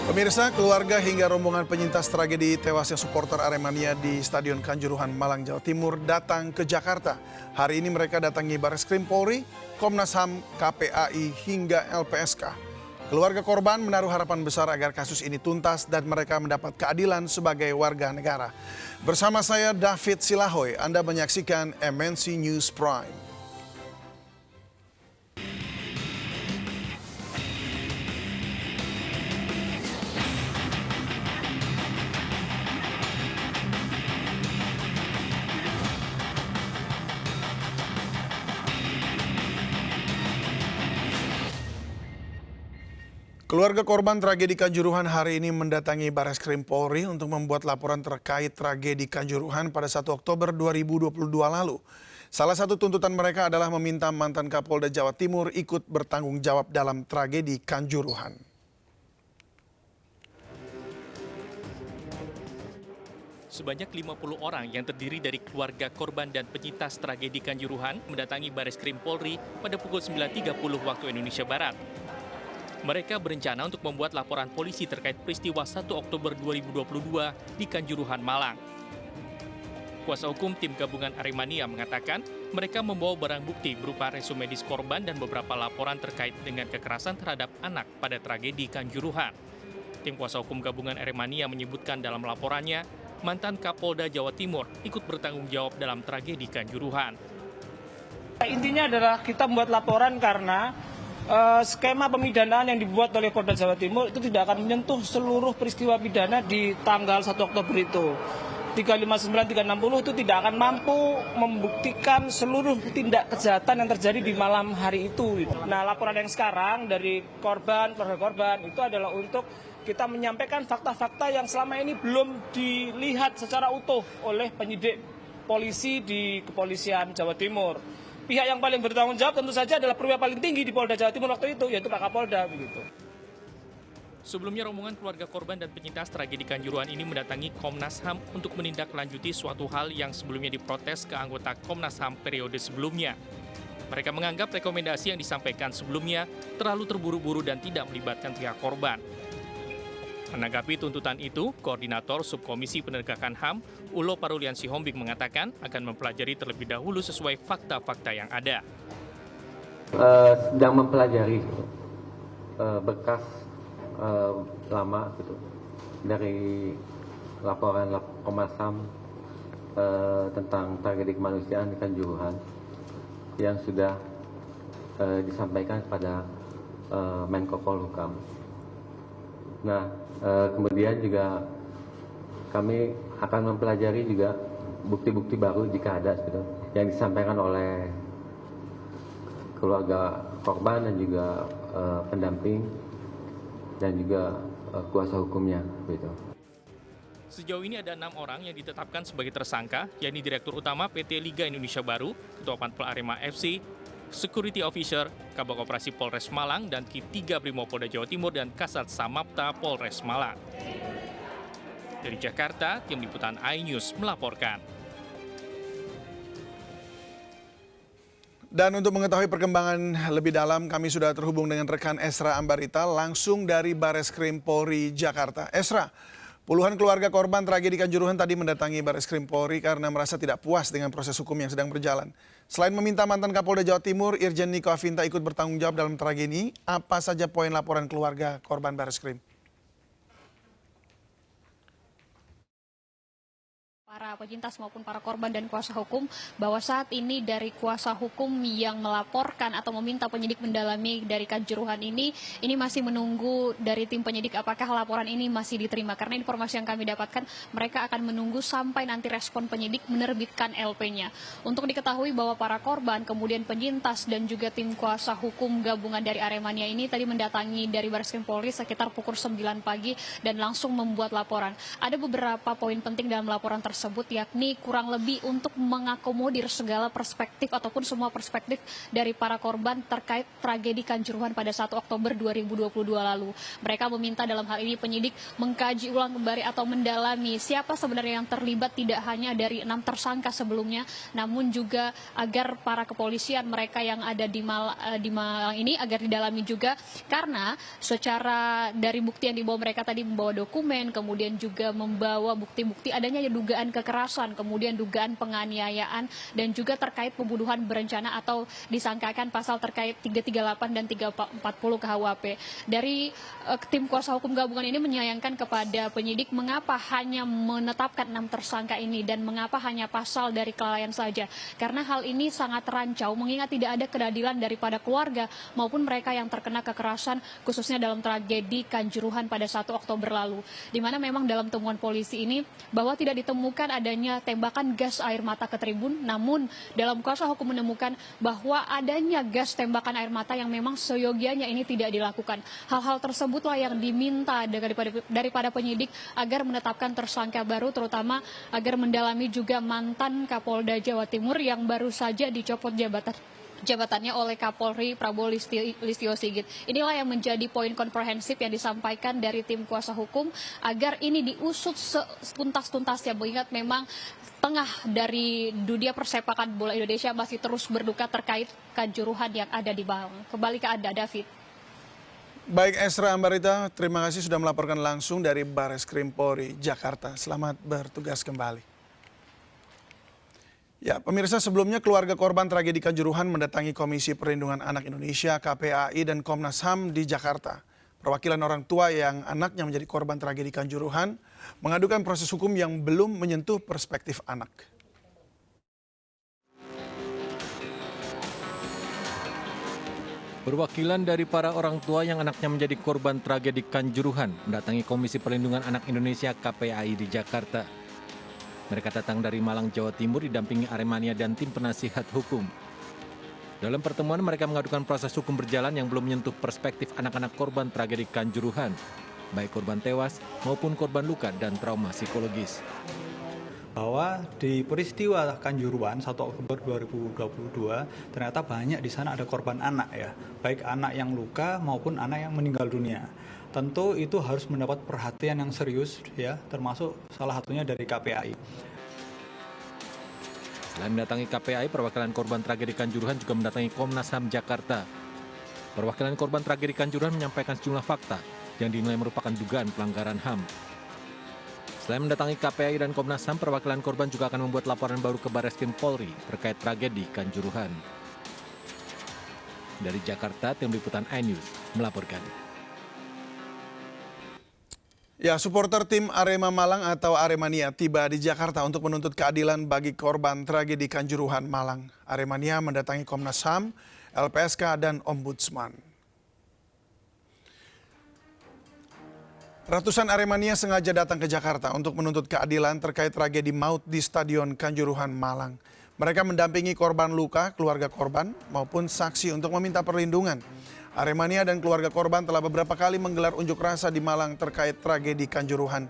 Pemirsa, keluarga hingga rombongan penyintas tragedi tewasnya supporter Aremania di Stadion Kanjuruhan, Malang, Jawa Timur datang ke Jakarta. Hari ini mereka datangi Barreskrim Polri, Komnas HAM, KPAI, hingga LPSK. Keluarga korban menaruh harapan besar agar kasus ini tuntas dan mereka mendapat keadilan sebagai warga negara. Bersama saya David Silahoy, Anda menyaksikan MNC News Prime. Keluarga korban tragedi Kanjuruhan hari ini mendatangi Barreskrim Polri untuk membuat laporan terkait tragedi Kanjuruhan pada 1 Oktober 2022 lalu. Salah satu tuntutan mereka adalah meminta mantan Kapolda Jawa Timur ikut bertanggung jawab dalam tragedi Kanjuruhan. Sebanyak 50 orang yang terdiri dari keluarga korban dan penyintas tragedi Kanjuruhan mendatangi Barreskrim Polri pada pukul 9.30 waktu Indonesia Barat. Mereka berencana untuk membuat laporan polisi terkait peristiwa 1 Oktober 2022 di Kanjuruhan, Malang. Kuasa hukum tim gabungan Aremania mengatakan mereka membawa barang bukti berupa resume medis korban dan beberapa laporan terkait dengan kekerasan terhadap anak pada tragedi Kanjuruhan. Tim kuasa hukum gabungan Aremania menyebutkan dalam laporannya, mantan Kapolda Jawa Timur ikut bertanggung jawab dalam tragedi Kanjuruhan. Intinya adalah kita membuat laporan karena skema pemidanaan yang dibuat oleh Polda Jawa Timur itu tidak akan menyentuh seluruh peristiwa pidana di tanggal 1 Oktober itu. 359, 360 itu tidak akan mampu membuktikan seluruh tindak kejahatan yang terjadi di malam hari itu. Nah, laporan yang sekarang dari keluarga korban itu adalah untuk kita menyampaikan fakta-fakta yang selama ini belum dilihat secara utuh oleh penyidik polisi di Kepolisian Jawa Timur. Pihak yang paling bertanggung jawab tentu saja adalah perwira paling tinggi di Polda Jawa Timur waktu itu, yaitu Pak Kapolda. Begitu. Sebelumnya rombongan keluarga korban dan penyintas tragedi Kanjuruhan ini mendatangi Komnas HAM untuk menindaklanjuti suatu hal yang sebelumnya diprotes ke anggota Komnas HAM periode sebelumnya. Mereka menganggap rekomendasi yang disampaikan sebelumnya terlalu terburu-buru dan tidak melibatkan pihak korban. Menanggapi tuntutan itu, Koordinator Subkomisi Penegakan HAM, Ulo Parulian Sihombing mengatakan akan mempelajari terlebih dahulu sesuai fakta-fakta yang ada. Sedang mempelajari berkas lama gitu dari laporan Komnas HAM tentang tragedi kemanusiaan di Kanjuruhan yang sudah disampaikan kepada Menko Polhukam. Nah, kemudian juga kami akan mempelajari juga bukti-bukti baru jika ada gitu, yang disampaikan oleh keluarga korban dan juga pendamping dan juga kuasa hukumnya gitu. Sejauh ini ada 6 orang yang ditetapkan sebagai tersangka, yakni Direktur Utama PT Liga Indonesia Baru, Ketua Panpel Arema FC, Security Officer, Kabak Operasi Polres Malang, dan Ki 3 Brimopolda Jawa Timur dan Kasat Samapta Polres Malang. Dari Jakarta, tim liputan iNews melaporkan. Dan untuk mengetahui perkembangan lebih dalam, kami sudah terhubung dengan rekan Esra Ambarita langsung dari Barreskrim Polri Jakarta. Esra, puluhan keluarga korban tragedi Kanjuruhan tadi mendatangi Barreskrim Polri karena merasa tidak puas dengan proses hukum yang sedang berjalan. Selain meminta mantan Kapolda Jawa Timur, Irjen Niko Afinta ikut bertanggung jawab dalam tragedi ini, apa saja poin laporan keluarga korban Barreskrim? Para penyintas maupun para korban dan kuasa hukum bahwa saat ini dari kuasa hukum yang melaporkan atau meminta penyidik mendalami dari Kanjuruhan ini masih menunggu dari tim penyidik apakah laporan ini masih diterima, karena informasi yang kami dapatkan mereka akan menunggu sampai nanti respon penyidik menerbitkan LP-nya. Untuk diketahui bahwa para korban kemudian penyintas dan juga tim kuasa hukum gabungan dari Aremania ini tadi mendatangi dari Barreskrim Polri sekitar pukul 9 pagi dan langsung membuat laporan. Ada beberapa poin penting dalam laporan tersebut tersebut, yakni kurang lebih untuk mengakomodir segala perspektif ataupun semua perspektif dari para korban terkait tragedi Kanjuruhan pada 1 Oktober 2022 lalu. Mereka meminta dalam hal ini penyidik mengkaji ulang kembali atau mendalami siapa sebenarnya yang terlibat, tidak hanya dari 6 tersangka sebelumnya, namun juga agar para kepolisian mereka yang ada di Malang ini agar didalami juga, karena secara dari bukti yang dibawa mereka tadi membawa dokumen, kemudian juga membawa bukti-bukti adanya dugaan kekerasan, kemudian dugaan penganiayaan, dan juga terkait pembunuhan berencana atau disangkakan pasal terkait 338 dan 340 KUHP. Dari tim kuasa hukum gabungan ini menyayangkan kepada penyidik mengapa hanya menetapkan 6 tersangka ini dan mengapa hanya pasal dari kelalaian saja. Karena hal ini sangat rancau mengingat tidak ada keadilan daripada keluarga maupun mereka yang terkena kekerasan khususnya dalam tragedi Kanjuruhan pada 1 Oktober lalu, di mana memang dalam temuan polisi ini bahwa tidak ditemukan adanya tembakan gas air mata ke tribun, namun dalam kuasa hukum menemukan bahwa adanya gas tembakan air mata yang memang seyogianya ini tidak dilakukan. Hal-hal tersebutlah yang diminta daripada penyidik agar menetapkan tersangka baru, terutama agar mendalami juga mantan Kapolda Jawa Timur yang baru saja dicopot jabatannya oleh Kapolri Prabowo Listio Sigit. Inilah yang menjadi poin komprehensif yang disampaikan dari tim kuasa hukum agar ini diusut setuntas-tuntasnya, mengingat memang tengah dari dunia persepakan bola Indonesia masih terus berduka terkait Kanjuruhan yang ada di Malang. Kembali ke Anda, David. Baik, Esra Ambarita, terima kasih sudah melaporkan langsung dari Bareskrim Polri Jakarta. Selamat bertugas kembali. Ya, pemirsa, sebelumnya keluarga korban tragedi Kanjuruhan mendatangi Komisi Perlindungan Anak Indonesia (KPAI) dan Komnas HAM di Jakarta. Perwakilan orang tua yang anaknya menjadi korban tragedi Kanjuruhan mengadukan proses hukum yang belum menyentuh perspektif anak. Perwakilan dari para orang tua yang anaknya menjadi korban tragedi Kanjuruhan mendatangi Komisi Perlindungan Anak Indonesia (KPAI) di Jakarta. Mereka datang dari Malang, Jawa Timur didampingi Aremania dan tim penasihat hukum. Dalam pertemuan mereka mengadukan proses hukum berjalan yang belum menyentuh perspektif anak-anak korban tragedi Kanjuruhan, baik korban tewas maupun korban luka dan trauma psikologis. Bahwa di peristiwa Kanjuruhan 1 Oktober 2022 ternyata banyak di sana ada korban anak ya, baik anak yang luka maupun anak yang meninggal dunia. Tentu itu harus mendapat perhatian yang serius ya, termasuk salah satunya dari KPAI. Selain mendatangi KPAI, perwakilan korban tragedi Kanjuruhan juga mendatangi Komnas HAM Jakarta. Perwakilan korban tragedi Kanjuruhan menyampaikan sejumlah fakta yang dinilai merupakan dugaan pelanggaran HAM. Selain mendatangi KPAI dan Komnas HAM, perwakilan korban juga akan membuat laporan baru ke Bareskrim Polri terkait tragedi Kanjuruhan. Dari Jakarta, tim liputan iNews melaporkan. Ya, supporter tim Arema Malang atau Aremania tiba di Jakarta untuk menuntut keadilan bagi korban tragedi Kanjuruhan Malang. Aremania mendatangi Komnas HAM, LPSK, dan Ombudsman. Ratusan Aremania sengaja datang ke Jakarta untuk menuntut keadilan terkait tragedi maut di Stadion Kanjuruhan Malang. Mereka mendampingi korban luka, keluarga korban, maupun saksi untuk meminta perlindungan. Aremania dan keluarga korban telah beberapa kali menggelar unjuk rasa di Malang terkait tragedi Kanjuruhan.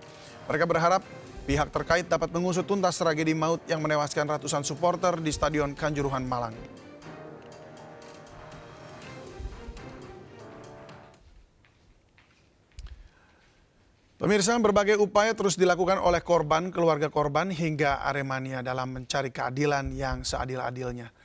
Mereka berharap pihak terkait dapat mengusut tuntas tragedi maut yang menewaskan ratusan supporter di Stadion Kanjuruhan Malang. Pemirsa, berbagai upaya terus dilakukan oleh korban, keluarga korban, hingga Aremania dalam mencari keadilan yang seadil-adilnya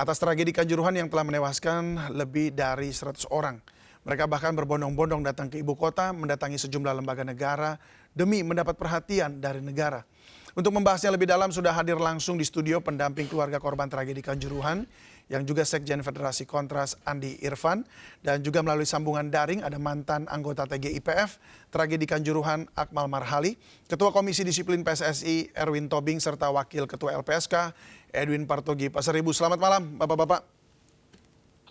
atas tragedi Kanjuruhan yang telah menewaskan lebih dari 100 orang. Mereka bahkan berbondong-bondong datang ke ibu kota, mendatangi sejumlah lembaga negara demi mendapat perhatian dari negara. Untuk membahasnya lebih dalam sudah hadir langsung di studio pendamping keluarga korban tragedi Kanjuruhan yang juga Sekjen Federasi Kontras Andi Irfan, dan juga melalui sambungan daring ada mantan anggota TGIPF tragedi Kanjuruhan Akmal Marhali, Ketua Komisi Disiplin PSSI Erwin Tobing, serta Wakil Ketua LPSK Edwin Partogi Pasaribu. Selamat malam Bapak-Bapak.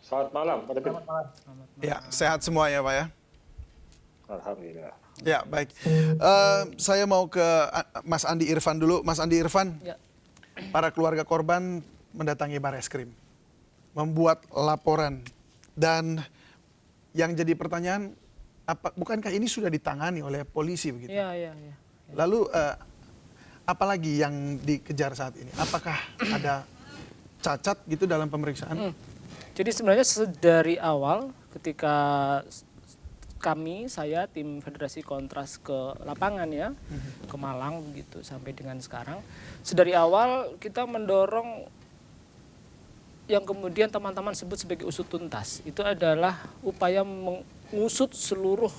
Selamat malam. Selamat malam. Ya, sehat semua ya Pak ya? Alhamdulillah. Ya, baik. Saya mau ke Mas Andi Irfan dulu. Mas Andi Irfan, ya. Para keluarga korban mendatangi Bareskrim, membuat laporan, dan yang jadi pertanyaan, bukankah ini sudah ditangani oleh polisi begitu? Iya. Lalu apalagi yang dikejar saat ini? Apakah ada cacat gitu dalam pemeriksaan? Jadi sebenarnya dari awal ketika saya tim Federasi Kontras ke lapangan ya, ke Malang gitu sampai dengan sekarang. Sedari awal kita mendorong yang kemudian teman-teman sebut sebagai usut tuntas. Itu adalah upaya mengusut seluruh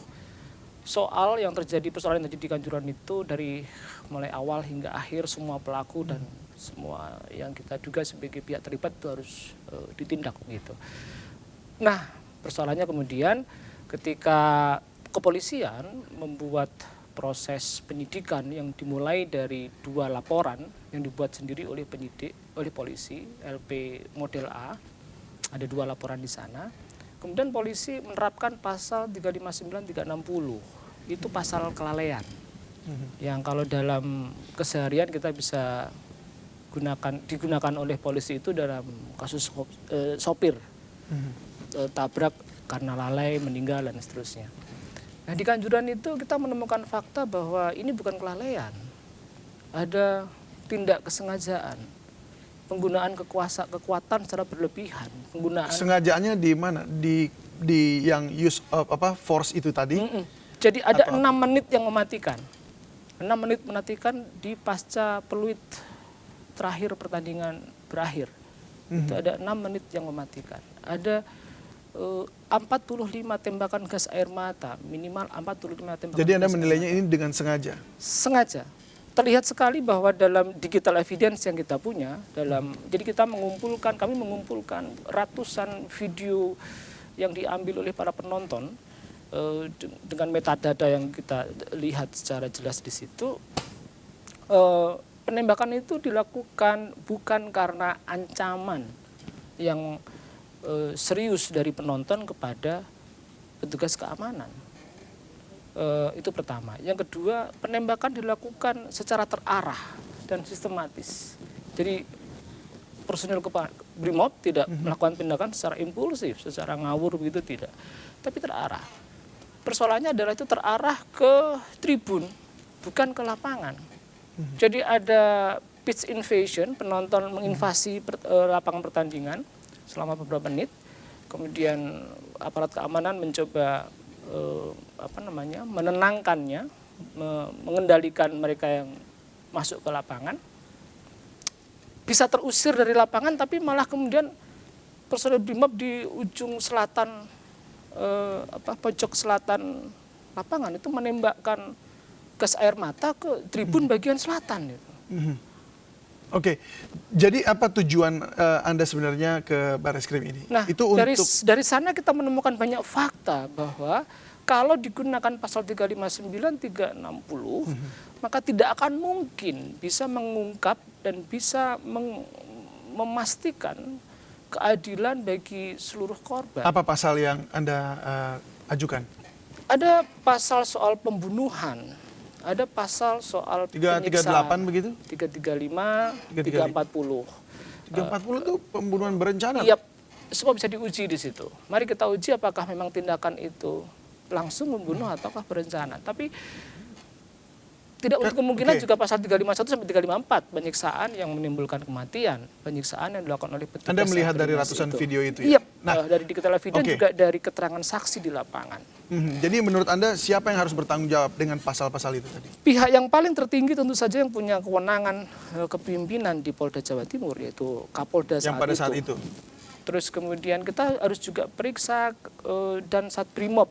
soal yang terjadi, persoalan yang terjadi di Kanjuruhan itu dari mulai awal hingga akhir, semua pelaku dan semua yang kita duga sebagai pihak terlibat itu harus ditindak gitu. Nah, persoalannya kemudian ketika kepolisian membuat proses penyidikan yang dimulai dari 2 laporan yang dibuat sendiri oleh penyidik, oleh polisi, LP model A, ada 2 laporan di sana. Kemudian polisi menerapkan pasal 359, 360, itu pasal kelalaian. Yang kalau dalam keseharian kita bisa digunakan oleh polisi itu dalam kasus sopir, tabrak karena lalai, meninggal dan seterusnya. Nah, di Kanjuruhan itu kita menemukan fakta bahwa ini bukan kelalaian, ada tindak kesengajaan, penggunaan kekuatan secara berlebihan, penggunaan. Sengajaannya di mana? Di yang use of force itu tadi? Jadi ada 6 menit yang mematikan, 6 menit mematikan di pasca peluit terakhir pertandingan berakhir. Itu ada 6 menit yang mematikan. Ada 45 tembakan gas air mata, minimal 45 tembakan. Jadi Anda menilainya ini dengan sengaja? Sengaja. Terlihat sekali bahwa dalam digital evidence yang kita punya, jadi kami mengumpulkan ratusan video yang diambil oleh para penonton dengan metadata yang kita lihat secara jelas di situ. Penembakan itu dilakukan bukan karena ancaman yang serius dari penonton kepada petugas keamanan. Itu pertama. Yang kedua, penembakan dilakukan secara terarah dan sistematis. Jadi personil Brimob tidak melakukan tindakan secara impulsif, secara ngawur begitu tidak, tapi terarah. Persoalannya adalah itu terarah ke tribun, bukan ke lapangan. Jadi ada pitch invasion, penonton menginvasi lapangan pertandingan selama beberapa menit, kemudian aparat keamanan mencoba menenangkannya, mengendalikan mereka yang masuk ke lapangan, bisa terusir dari lapangan, tapi malah kemudian personel Brimob di ujung selatan, pojok selatan lapangan itu menembakkan gas air mata ke tribun bagian selatan. Gitu. Oke, jadi apa tujuan Anda sebenarnya ke Barreskrim ini? Nah, itu dari sana kita menemukan banyak fakta bahwa kalau digunakan pasal 359, 360, maka tidak akan mungkin bisa mengungkap dan bisa memastikan keadilan bagi seluruh korban. Apa pasal yang Anda ajukan? Ada pasal soal pembunuhan. Ada pasal soal 338 begitu? 335, 340. 340 itu pembunuhan berencana? Iya, semua bisa diuji di situ. Mari kita uji apakah memang tindakan itu langsung membunuh ataukah berencana. Tapi tidak untuk kemungkinan juga pasal 351 sampai 354, penyiksaan yang menimbulkan kematian, penyiksaan yang dilakukan oleh petugas. Anda melihat dari ratusan video itu ya? Iya, dari digital evidence juga dari keterangan saksi di lapangan. Jadi menurut Anda siapa yang harus bertanggung jawab dengan pasal-pasal itu tadi? Pihak yang paling tertinggi tentu saja yang punya kewenangan kepemimpinan di Polda Jawa Timur, yaitu Kapolda saat itu. Terus kemudian kita harus juga periksa dan Satbrimob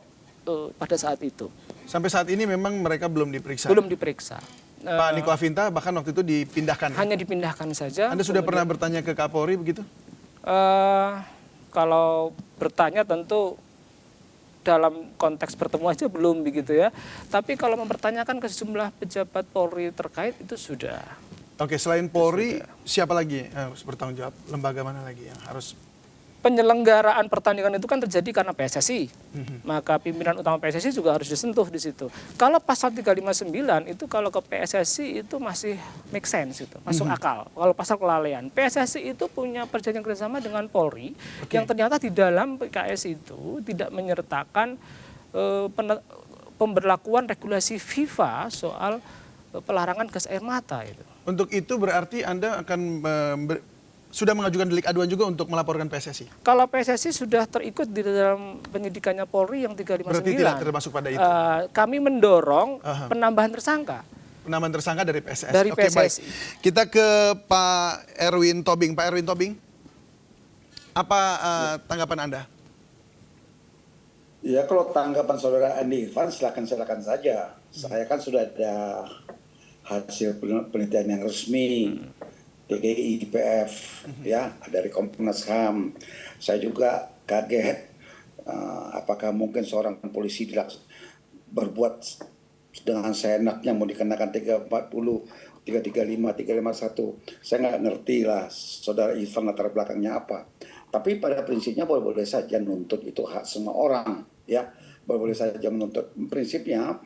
pada saat itu. Sampai saat ini memang mereka belum diperiksa? Belum diperiksa. Pak Niko Afinta bahkan waktu itu dipindahkan? Hanya dipindahkan saja. Anda sudah pernah bertanya ke Kapolri begitu? Kalau bertanya tentu dalam konteks bertemu aja belum begitu ya. Tapi kalau mempertanyakan ke sejumlah pejabat Polri terkait itu sudah. Oke, selain Polri, siapa lagi harus bertanggung jawab? Lembaga mana lagi yang harus? Penyelenggaraan pertandingan itu kan terjadi karena PSSI. Maka pimpinan utama PSSI juga harus disentuh di situ. Kalau pasal 359 itu kalau ke PSSI itu masih make sense itu, masuk akal. Kalau pasal kelalaian, PSSI itu punya perjanjian kerjasama dengan Polri yang ternyata di dalam PKS itu tidak menyertakan pemberlakuan regulasi FIFA soal pelarangan gas air mata itu. Untuk itu berarti Anda akan sudah mengajukan delik aduan juga untuk melaporkan PSSI? Kalau PSSI sudah terikut di dalam penyidikannya Polri yang 359. Berarti tidak termasuk pada itu? Kami mendorong penambahan tersangka. Penambahan tersangka dari PSSI? Dari Oke, baik. PSSI. Kita ke Pak Erwin Tobing. Pak Erwin Tobing, apa tanggapan Anda? Ya, kalau tanggapan saudara Andi Irfan silakan saja. Saya kan sudah ada hasil penelitian yang resmi TGI IPF ya dari Komnas HAM. Saya juga kaget apakah mungkin seorang polisi berbuat dengan seenaknya mau dikenakan 340, 335, 351. Saya nggak ngerti lah saudara Irfan latar belakangnya apa. Tapi pada prinsipnya boleh-boleh saja nuntut, itu hak semua orang ya. Boleh-boleh saja menuntut. Prinsipnya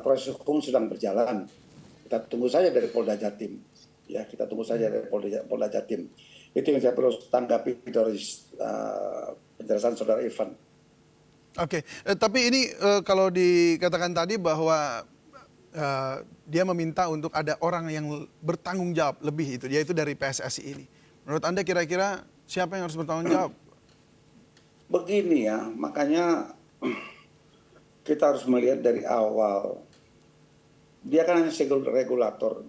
proses hukum sedang berjalan. Kita tunggu saja dari Polda Jatim. Ya, kita tunggu saja dari Polda Jatim. Itu yang saya perlu tanggapi dari penjelasan saudara Irfan. Oke, tapi ini kalau dikatakan tadi bahwa dia meminta untuk ada orang yang bertanggung jawab lebih itu, yaitu dari PSSI ini. Menurut Anda kira-kira siapa yang harus bertanggung jawab? Begini ya, makanya kita harus melihat dari awal. Dia kan hanya regulator.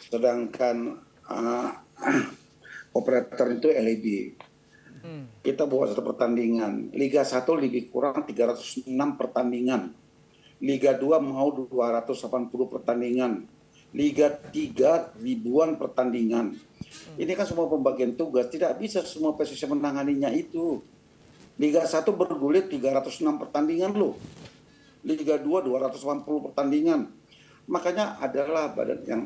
Sedangkan operator itu LIB. Kita buat satu pertandingan. Liga 1 lebih kurang 306 pertandingan. Liga 2 mau 280 pertandingan. Liga 3 ribuan pertandingan. Ini kan semua pembagian tugas. Tidak bisa semua PSSI menanganinya itu. Liga 1 bergulir 306 pertandingan loh. Liga 2 280 pertandingan. Makanya adalah badan yang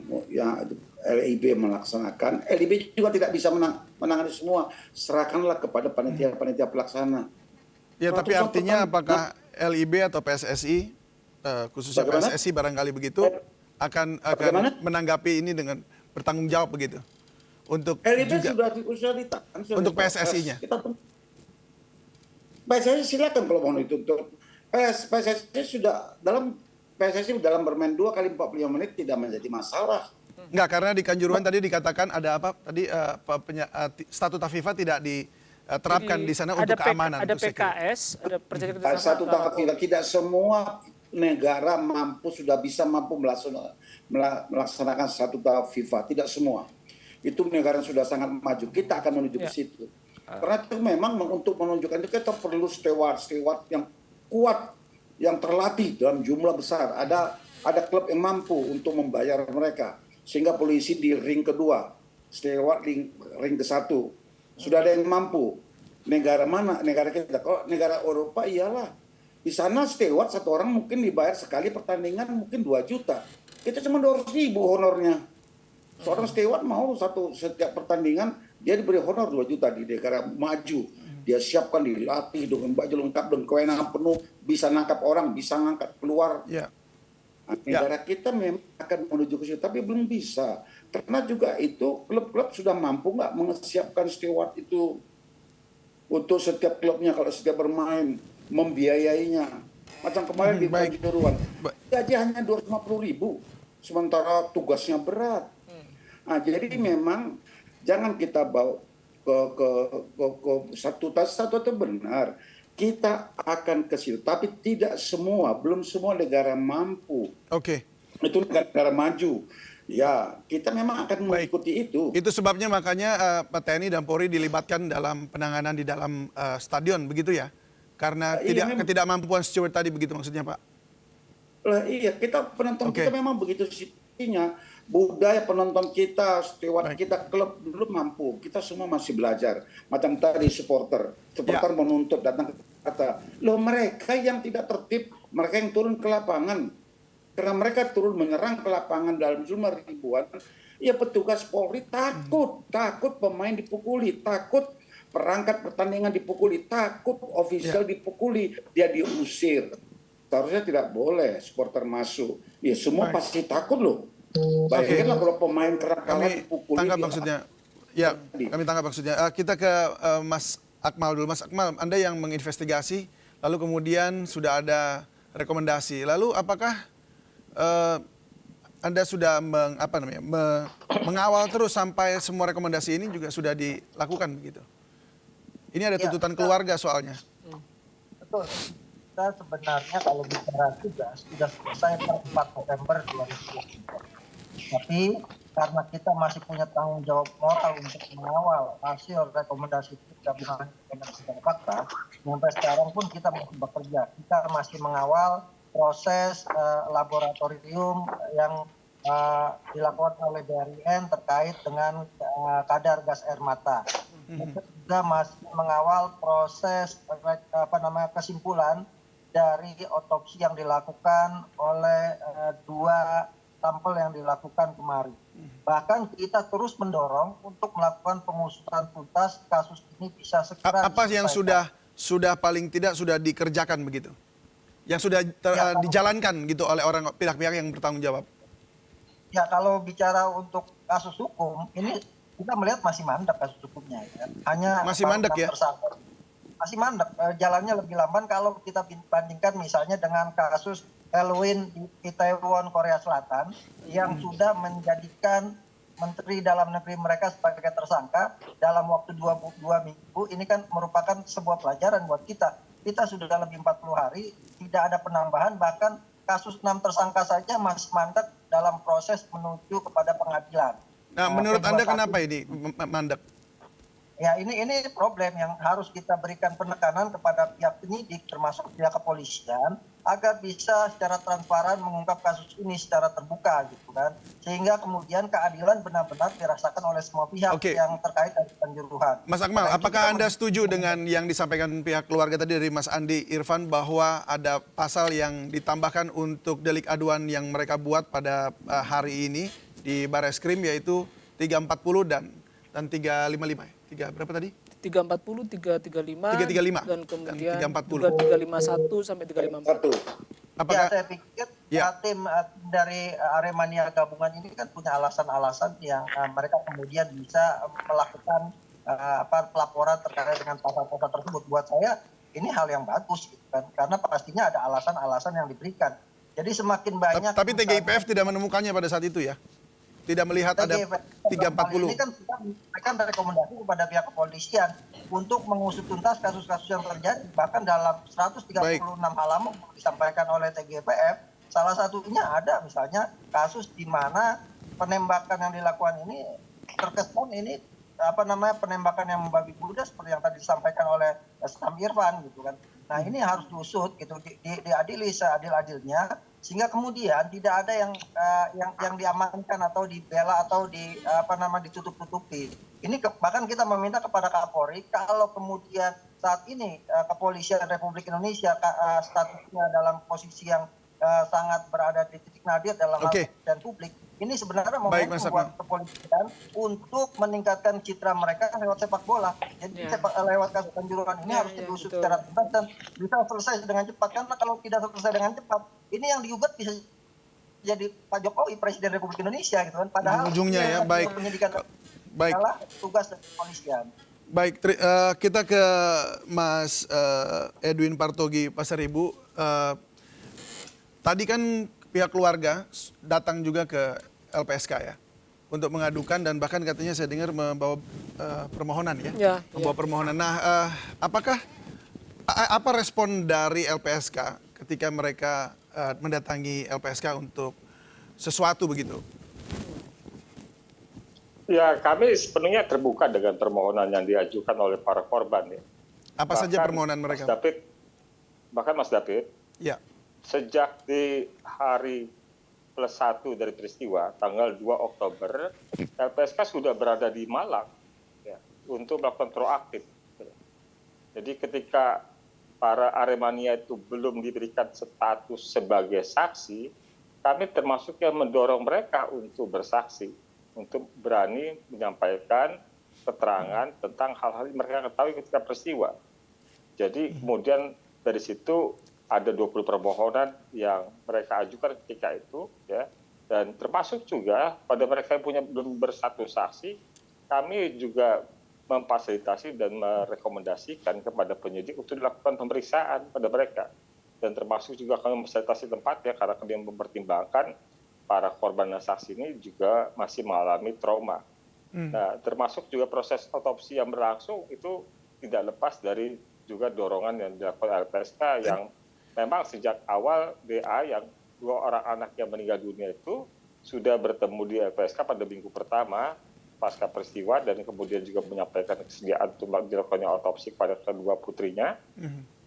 LIB melaksanakan. LIB juga tidak bisa menangani semua. Serahkanlah kepada panitia pelaksana. Ya, tapi artinya apakah LIB atau PSSI, khususnya PSSI barangkali begitu, akan menanggapi ini dengan bertanggung jawab begitu? Untuk LIB juga, sudah ditahan. untuk PSSI-nya? PSSI silakan kalau mau itu. PSSI dalam bermain 2 kali 45 menit tidak menjadi masalah. Enggak, karena di Kanjuruhan tadi dikatakan ada apa? Tadi statuta FIFA tidak diterapkan di sana untuk keamanan. Ada PKS, ada perjanjian kerjasama. Statuta FIFA tidak semua negara sudah bisa mampu melaksanakan statuta FIFA, tidak semua. Itu negara yang sudah sangat maju. Kita akan menuju ke situ. Karena itu memang untuk menunjukkan itu kita perlu steward yang kuat, yang terlatih dalam jumlah besar. Ada klub yang mampu untuk membayar mereka, sehingga polisi di ring kedua, steward ring ke-1 sudah ada yang mampu. Negara mana? Negara kita. Kalau negara Eropa iyalah, di sana steward satu orang mungkin dibayar sekali pertandingan mungkin 2 juta. Kita cuma 200.000 honornya. Seorang steward mau setiap pertandingan dia diberi honor 2 juta. Di negara maju. Dia siapkan, dilatih dengan baju lengkap dan kewenangan penuh, bisa nangkap orang, bisa ngangkat keluar. Ya. Negara kita memang akan menuju ke situ, tapi belum bisa. Karena juga itu klub-klub sudah mampu nggak menyiapkan steward itu untuk setiap klubnya kalau setiap bermain, membiayainya. Macam kemarin di Kanjuruhan, gaji hanya 250.000, sementara tugasnya berat. Nah, jadi memang jangan kita bawa ke satu itu benar. Kita akan ke situ, tapi tidak semua, belum semua negara mampu. Oke. Itu negara maju. Ya, kita memang akan mengikuti itu. Itu sebabnya makanya TNI dan Polri dilibatkan dalam penanganan di dalam stadion, begitu ya? Karena ketidakmampuan steward tadi, begitu maksudnya, Pak? Iya, kita penonton kita memang begitu situasinya. Budaya penonton kita, steward kita, klub belum mampu. Kita semua masih belajar. Macam tadi supporter menuntut datang ke kata, loh mereka yang tidak tertib, mereka yang turun ke lapangan. Karena mereka turun menyerang ke lapangan dalam jumlah ribuan, ya petugas Polri takut pemain dipukuli, takut perangkat pertandingan dipukuli, takut ofisial dipukuli, dia diusir. Seharusnya tidak boleh supporter masuk. Ya semua pasti takut loh. Bayangkanlah kalau pemain kalah dipukuli. Tangkap maksudnya. Ya, kami tangkap maksudnya. Kita ke Mas Akmal dulu. Mas Akmal, Anda yang menginvestigasi, lalu kemudian sudah ada rekomendasi. Lalu apakah Anda sudah mengawal terus sampai semua rekomendasi ini juga sudah dilakukan begitu. Ini ada tuntutan keluarga soalnya. Betul. Kita sebenarnya kalau bicara tugas sudah selesai per 4 November 2020. Tapi karena kita masih punya tanggung jawab moral untuk mengawal hasil rekomendasi gabungan independen pencari fakta, sampai sekarang pun kita masih bekerja. Kita masih mengawal proses laboratorium yang dilakukan oleh BRIN terkait dengan kadar gas air mata. Kita juga masih mengawal proses kesimpulan dari otopsi yang dilakukan oleh 2 sampel yang dilakukan kemarin. Bahkan kita terus mendorong untuk melakukan pengusutan tuntas kasus ini bisa segera. Apa yang sudah paling tidak sudah dikerjakan begitu? Yang sudah dijalankan gitu oleh pihak-pihak yang bertanggung jawab? Ya, kalau bicara untuk kasus hukum, ini kita melihat masih mandek kasus hukumnya. Ya. Hanya masih mandek ya? Masih mandek, jalannya lebih lamban kalau kita bandingkan misalnya dengan kasus Halloween di Itaewon, Korea Selatan, yang sudah menjadikan Menteri Dalam Negeri mereka sebagai tersangka dalam waktu 2 minggu. Ini kan merupakan sebuah pelajaran buat kita. Kita sudah lebih 40 hari, tidak ada penambahan, bahkan kasus 6 tersangka saja masih mandek dalam proses menuju kepada pengadilan. Nah, menurut Anda kenapa ini mandek? Ya, ini problem yang harus kita berikan penekanan kepada pihak penyidik termasuk pihak kepolisian agar bisa secara transparan mengungkap kasus ini secara terbuka gitu kan, sehingga kemudian keadilan benar-benar dirasakan oleh semua pihak yang terkait dengan Kanjuruhan. Mas Akmal, apakah Anda setuju dengan yang disampaikan pihak keluarga tadi dari Mas Andi Irfan bahwa ada pasal yang ditambahkan untuk delik aduan yang mereka buat pada hari ini di Bareskrim, yaitu 340 dan 355? Berapa tadi? 340, 335, 335 dan kemudian 340. 351 sampai 354. Ya, saya pikir tim dari Aremania gabungan ini kan punya alasan-alasan yang mereka kemudian bisa melakukan pelaporan terkait dengan pasal-pasal tersebut. Buat saya ini hal yang bagus gitu kan, karena pastinya ada alasan-alasan yang diberikan. Jadi semakin banyak. Tapi TGIPF tidak menemukannya pada saat itu ya? Tidak melihat ada 340. Ini kan kita memberikan rekomendasi kepada pihak kepolisian untuk mengusut tuntas kasus-kasus yang terjadi. Bahkan dalam 136 halaman yang disampaikan oleh TGIPF, salah satunya ada misalnya kasus di mana penembakan yang dilakukan ini terkesan ini penembakan yang membabi buta seperti yang tadi disampaikan oleh Sam Irfan gitu kan. Nah, ini harus diusut gitu, diadili seadil-adilnya, sehingga kemudian tidak ada yang diamankan atau dibela atau ditutup-tutupi. Ini bahkan kita meminta kepada Kapolri kalau kemudian saat ini kepolisian Republik Indonesia statusnya dalam posisi yang sangat berada di titik nadir dalam dan publik. Ini sebenarnya momentum buat kepolisian untuk meningkatkan citra mereka lewat sepak bola. Jadi lewat kasus Kanjuruhan ini harus diusut secara tuntas dan bisa selesai dengan cepat. Karena kalau tidak selesai dengan cepat, ini yang diugat bisa jadi Pak Jokowi Presiden Republik Indonesia gitu kan. Padahal ujungnya ya, penyidikan adalah tugas dari kepolisian. Baik, kita ke Mas Edwin Partogi Pasaribu. Tadi kan pihak keluarga datang juga ke LPSK ya untuk mengadukan dan bahkan katanya saya dengar membawa permohonan ya, membawa permohonan. Nah, apa respon dari LPSK ketika mereka mendatangi LPSK untuk sesuatu begitu? Ya, kami sepenuhnya terbuka dengan permohonan yang diajukan oleh para korban ya. Apa saja permohonan mereka? Mas David, ya. Sejak di hari +1 dari peristiwa, tanggal 2 Oktober, LPSK sudah berada di Malang ya, untuk melakukan proaktif. Jadi ketika para Aremania itu belum diberikan status sebagai saksi, kami termasuk yang mendorong mereka untuk bersaksi, untuk berani menyampaikan keterangan tentang hal-hal yang mereka ketahui ketika peristiwa. Jadi kemudian dari situ ada 20 permohonan yang mereka ajukan ketika itu, ya, dan termasuk juga pada mereka yang belum berstatus saksi, kami juga memfasilitasi dan merekomendasikan kepada penyidik untuk dilakukan pemeriksaan pada mereka, dan termasuk juga kami memfasilitasi tempat ya, karena kami mempertimbangkan para korban dan saksi ini juga masih mengalami trauma. Nah, termasuk juga proses otopsi yang berlangsung itu tidak lepas dari juga dorongan yang dilakukan LPSK yang memang sejak awal DA yang 2 orang anak yang meninggal dunia itu sudah bertemu di LPSK pada minggu pertama pasca peristiwa dan kemudian juga menyampaikan kesediaan untuk dilakukannya otopsi kepada kedua putrinya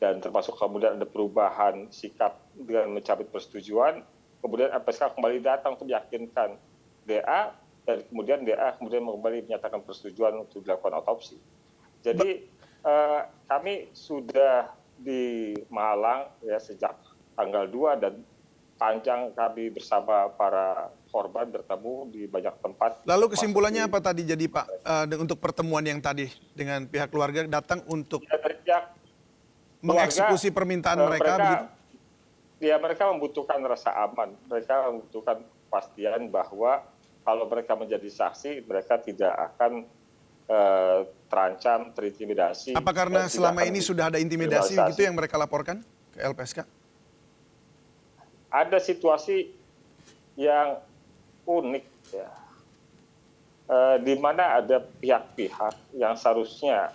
dan termasuk kemudian ada perubahan sikap dengan mencabut persetujuan, kemudian LPSK kembali datang untuk meyakinkan DA dan kemudian DA kemudian kembali menyatakan persetujuan untuk dilakukan otopsi. Jadi kami sudah di Malang ya sejak tanggal 2 dan panjang kami bersama para korban bertemu di banyak tempat. Lalu kesimpulannya apa tadi jadi Pak untuk pertemuan yang tadi dengan pihak keluarga datang untuk mengeksekusi permintaan mereka begitu? Ya mereka membutuhkan rasa aman, mereka membutuhkan kepastian bahwa kalau mereka menjadi saksi, mereka tidak akan terancam, terintimidasi. Apa karena selama ini sudah ada intimidasi gitu yang mereka laporkan ke LPSK? Ada situasi yang unik ya, di mana ada pihak-pihak yang seharusnya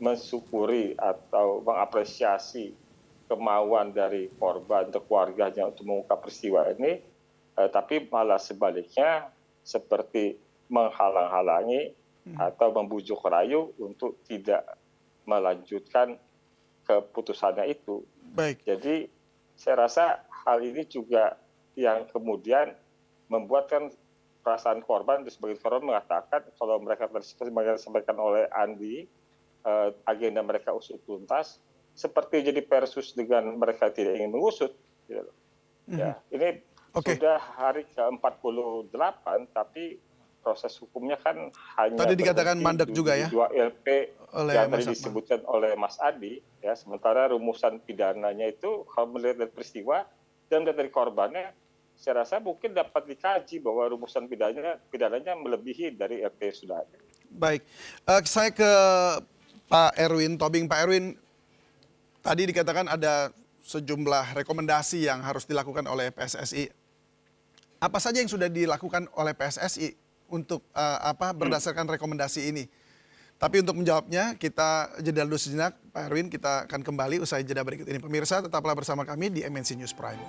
mensyukuri atau mengapresiasi kemauan dari korban atau keluarganya untuk mengungkap peristiwa ini, tapi malah sebaliknya seperti menghalang-halangi atau membujuk rayu untuk tidak melanjutkan keputusannya itu. Baik. Jadi saya rasa hal ini juga yang kemudian membuatkan perasaan korban, sebagai korban mengatakan kalau mereka disampaikan oleh Andi, agenda mereka usut tuntas, seperti jadi versus dengan mereka tidak ingin mengusut. Ya, ini sudah hari ke-48, tapi proses hukumnya kan hanya tadi dikatakan mandek juga ya? 2 LP oleh yang Mas tadi disebutkan oleh Mas Adi, ya, sementara rumusan pidananya itu kalau melihat dari peristiwa dan dari korbannya, saya rasa mungkin dapat dikaji bahwa rumusan pidananya melebihi dari LP sudah ada. Baik, saya ke Pak Erwin Tobing. Pak Erwin, tadi dikatakan ada sejumlah rekomendasi yang harus dilakukan oleh PSSI. Apa saja yang sudah dilakukan oleh PSSI untuk berdasarkan rekomendasi ini? Tapi untuk menjawabnya kita jeda dulu sejenak, Pak Erwin. Kita akan kembali usai jeda berikut ini. Pemirsa, tetaplah bersama kami di MNC News Prime.